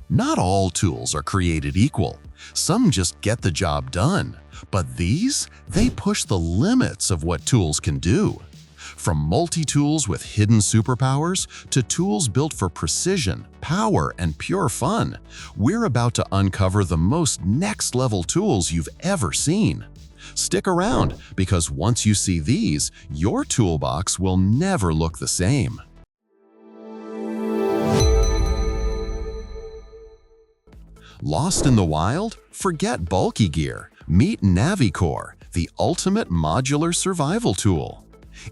Not all tools are created equal. Some just get the job done. But these, they push the limits of what tools can do. From multi-tools with hidden superpowers to tools built for precision, power, and pure fun, we're about to uncover the most next-level tools you've ever seen. Stick around, because once you see these, your toolbox will never look the same. Lost in the wild? Forget bulky gear. Meet Navicore, the ultimate modular survival tool.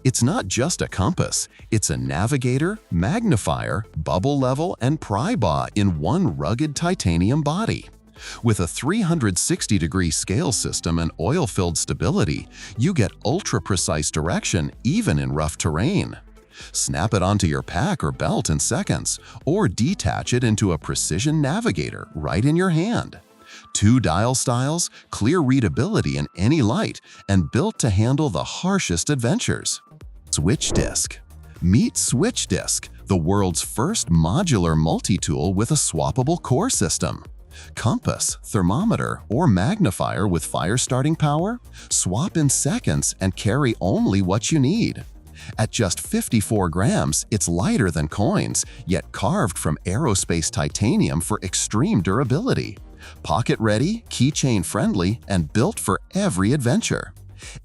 It's not just a compass, it's a navigator, magnifier, bubble level, and pry bar in one rugged titanium body. With a 360-degree scale system and oil-filled stability, you get ultra-precise direction even in rough terrain. Snap it onto your pack or belt in seconds, or detach it into a precision navigator right in your hand. 2 dial styles, clear readability in any light, and built to handle the harshest adventures. Switch Disc. Meet Switch Disc, the world's first modular multi-tool with a swappable core system. Compass, thermometer, or magnifier with fire-starting power? Swap in seconds and carry only what you need. At just 54 grams, it's lighter than coins, yet carved from aerospace titanium for extreme durability. Pocket-ready, keychain-friendly, and built for every adventure.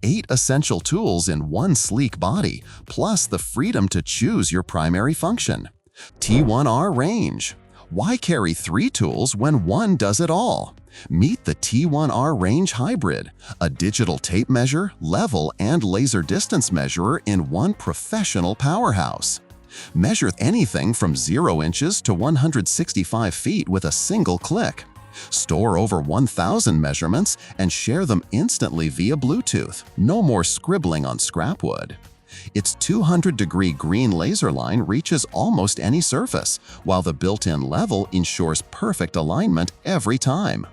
8 essential tools in one sleek body, plus the freedom to choose your primary function. T1R range. Why carry 3 tools when one does it all? Meet the T1R range hybrid, a digital tape measure, level, and laser distance measurer in one professional powerhouse. Measure anything from 0 inches to 165 feet with a single click. Store over 1,000 measurements and share them instantly via Bluetooth. No more scribbling on scrap wood. Its 200-degree green laser line reaches almost any surface, while the built-in level ensures perfect alignment every time.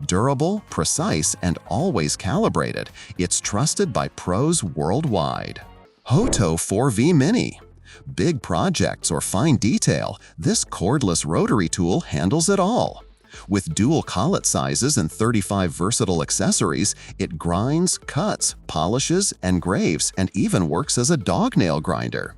Durable, precise, and always calibrated, it's trusted by pros worldwide. Hoto 4V Mini. Big projects or fine detail, this cordless rotary tool handles it all. With dual collet sizes and 35 versatile accessories, it grinds, cuts, polishes, engraves, and even works as a dog nail grinder.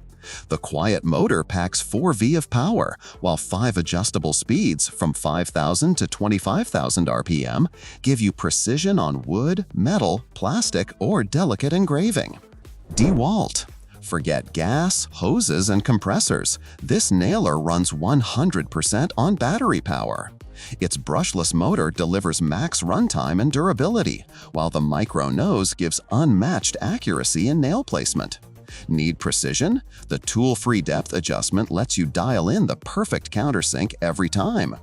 The quiet motor packs 4V of power, while 5 adjustable speeds from 5,000 to 25,000 RPM give you precision on wood, metal, plastic, or delicate engraving. DeWalt. Forget gas, hoses, and compressors. This nailer runs 100% on battery power. Its brushless motor delivers max runtime and durability, while the micro nose gives unmatched accuracy in nail placement. Need precision? The tool-free depth adjustment lets you dial in the perfect countersink every time.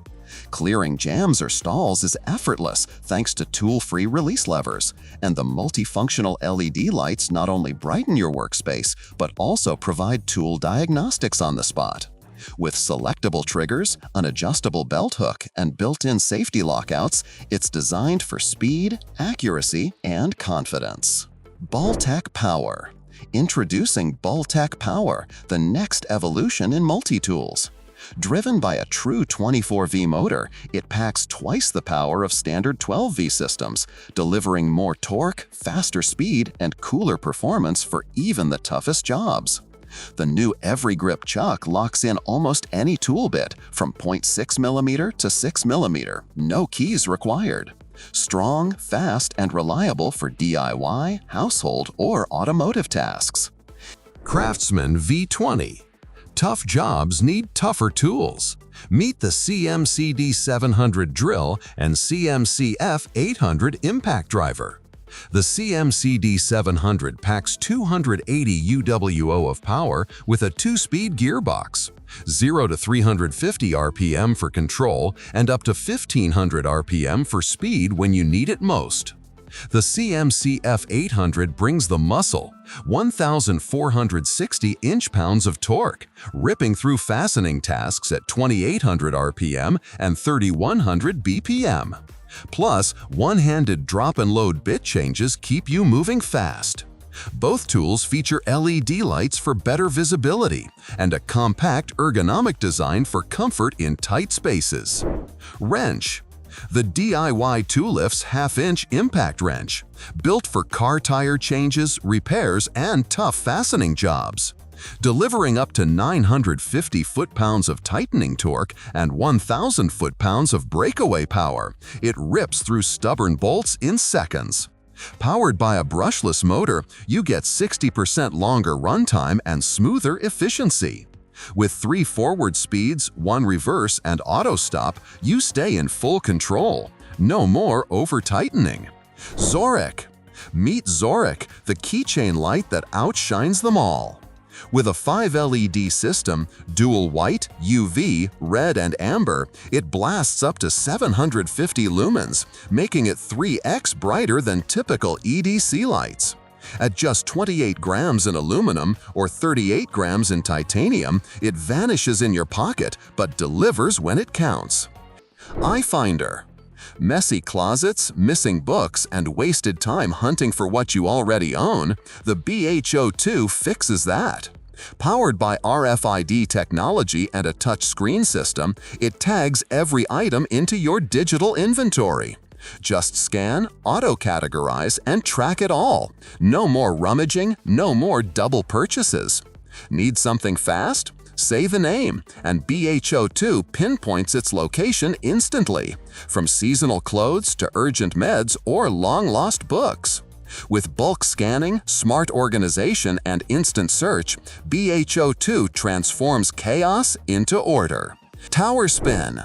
Clearing jams or stalls is effortless thanks to tool-free release levers, and the multifunctional LED lights not only brighten your workspace, but also provide tool diagnostics on the spot. With selectable triggers, an adjustable belt hook, and built-in safety lockouts, it's designed for speed, accuracy, and confidence. Balltech Power. Introducing Balltech Power, the next evolution in multi-tools. Driven by a true 24V motor, it packs twice the power of standard 12V systems, delivering more torque, faster speed, and cooler performance for even the toughest jobs. The new Every Grip chuck locks in almost any tool bit from 0.6mm to 6mm, no keys required. Strong, fast, and reliable for DIY, household, or automotive tasks. Craftsman V20. Tough jobs need tougher tools. Meet the CMC D700 drill and CMC F800 impact driver. The CMC D700 packs 280 UWO of power with a 2-speed gearbox, 0 to 350 RPM for control and up to 1500 RPM for speed when you need it most. The CMC F800 brings the muscle, 1,460 inch-pounds of torque, ripping through fastening tasks at 2,800 RPM and 3,100 BPM. Plus, one-handed drop-and-load bit changes keep you moving fast. Both tools feature LED lights for better visibility and a compact ergonomic design for comfort in tight spaces. Wrench. The DIY Toolifts half-inch impact wrench, built for car tire changes, repairs, and tough fastening jobs. Delivering up to 950 foot-pounds of tightening torque and 1,000 foot-pounds of breakaway power, it rips through stubborn bolts in seconds. Powered by a brushless motor, you get 60% longer runtime and smoother efficiency. With 3 forward speeds, 1 reverse, and auto stop, you stay in full control. No more over-tightening. Zorek. Meet Zorek, the keychain light that outshines them all. With a 5 LED system, dual white, UV, red, and amber, it blasts up to 750 lumens, making it 3x brighter than typical EDC lights. At just 28 grams in aluminum or 38 grams in titanium, it vanishes in your pocket but delivers when it counts. iFinder. Messy closets, missing books, and wasted time hunting for what you already own, the BHO2 fixes that. Powered by RFID technology and a touch screen system, it tags every item into your digital inventory. Just scan, auto-categorize, and track it all. No more rummaging, no more double purchases. Need something fast? Say the name, and BHO2 pinpoints its location instantly, from seasonal clothes to urgent meds or long-lost books. With bulk scanning, smart organization, and instant search, BHO2 transforms chaos into order. Tower spin.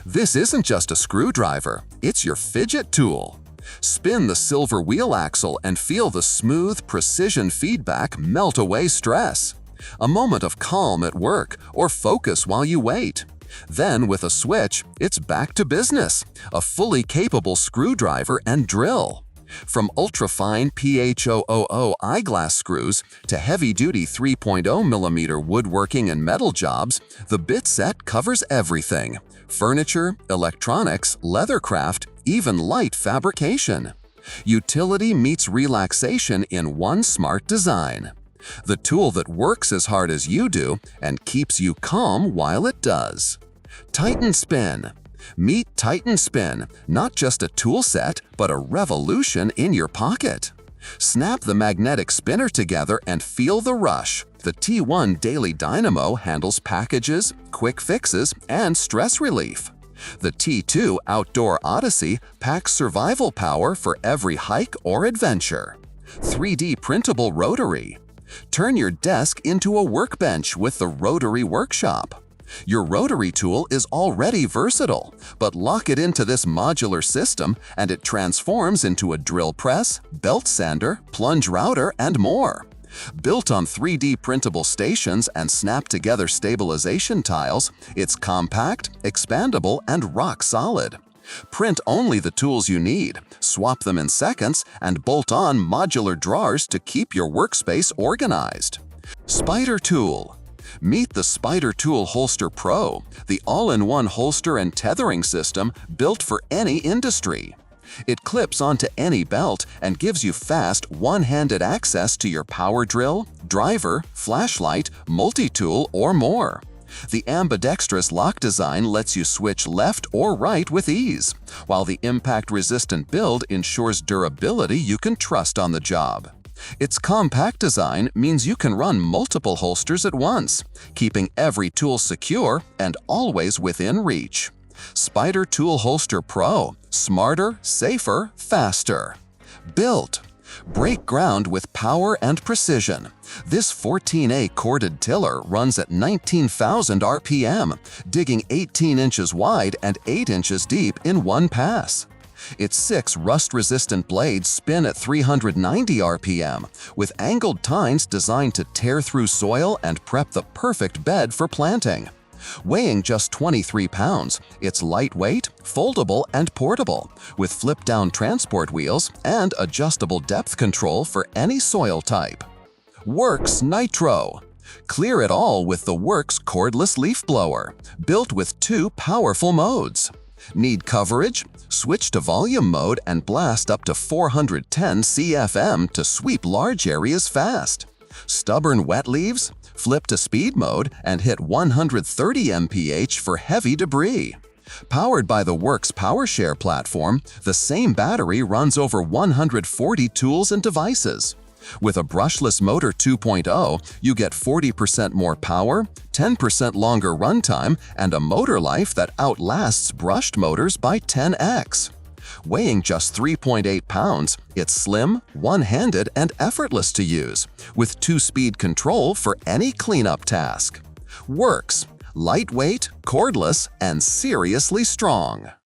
This isn't just a screwdriver, it's your fidget tool. Spin the silver wheel axle and feel the smooth, precision feedback melt away stress. A moment of calm at work or focus while you wait. Then, with a switch, it's back to business, a fully capable screwdriver and drill. From ultra-fine PHOOO eyeglass screws to heavy-duty 3.0mm woodworking and metal jobs, the bit set covers everything: furniture, electronics, leathercraft, even light fabrication. Utility meets relaxation in one smart design. The tool that works as hard as you do and keeps you calm while it does. Titan Spin. Meet Titan Spin, not just a tool set, but a revolution in your pocket. Snap the magnetic spinner together and feel the rush. The T1 Daily Dynamo handles packages, quick fixes, and stress relief. The T2 Outdoor Odyssey packs survival power for every hike or adventure. 3D printable rotary. Turn your desk into a workbench with the Rotary Workshop. Your rotary tool is already versatile, but lock it into this modular system and it transforms into a drill press, belt sander, plunge router, and more. Built on 3D printable stations and snap-together stabilization tiles, it's compact, expandable, and rock solid. Print only the tools you need, swap them in seconds, and bolt on modular drawers to keep your workspace organized. Spider Tool. Meet the Spider Tool Holster Pro, the all-in-one holster and tethering system built for any industry. It clips onto any belt and gives you fast, one-handed access to your power drill, driver, flashlight, multi-tool, or more. The ambidextrous lock design lets you switch left or right with ease, while the impact-resistant build ensures durability you can trust on the job. Its compact design means you can run multiple holsters at once, keeping every tool secure and always within reach. Spider Tool Holster Pro. Smarter, safer, faster. Built. Break ground with power and precision. This 14A corded tiller runs at 19,000 RPM, digging 18 inches wide and 8 inches deep in one pass. Its 6 rust-resistant blades spin at 390 RPM, with angled tines designed to tear through soil and prep the perfect bed for planting. Weighing just 23 pounds, it's lightweight, foldable, and portable, with flip-down transport wheels and adjustable depth control for any soil type. Works Nitro. Clear it all with the Works cordless leaf blower, built with 2 powerful modes. Need coverage? Switch to volume mode and blast up to 410 CFM to sweep large areas fast. Stubborn wet leaves? Flip to speed mode and hit 130 mph for heavy debris. Powered by the Works PowerShare platform, the same battery runs over 140 tools and devices. With a brushless motor 2.0, you get 40% more power, 10% longer runtime, and a motor life that outlasts brushed motors by 10x. Weighing just 3.8 pounds, it's slim, one-handed, and effortless to use, with 2-speed control for any cleanup task. Works. Lightweight, cordless, and seriously strong.